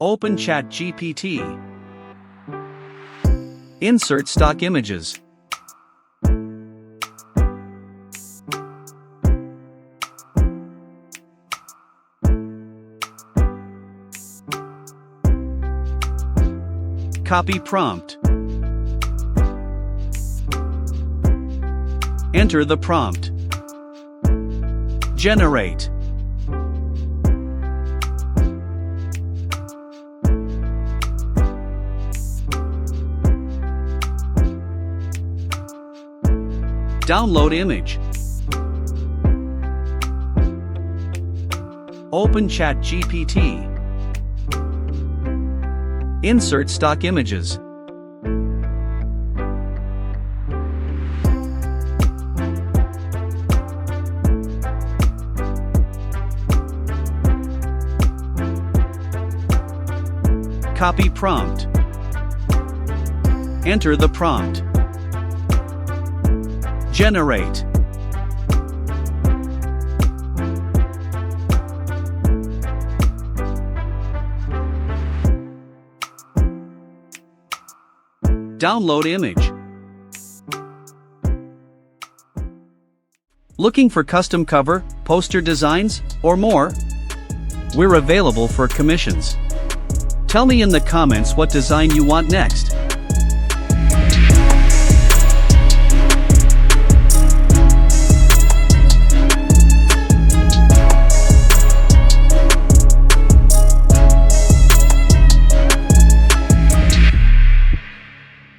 Open ChatGPT. Insert stock images. Copy prompt. Enter the prompt. Generate. Download image. Open ChatGPT. Insert stock images. Copy prompt. Enter the prompt. Generate. Download image. Looking for custom cover, poster designs, or more? We're available for commissions. Tell me in the comments what design you want next.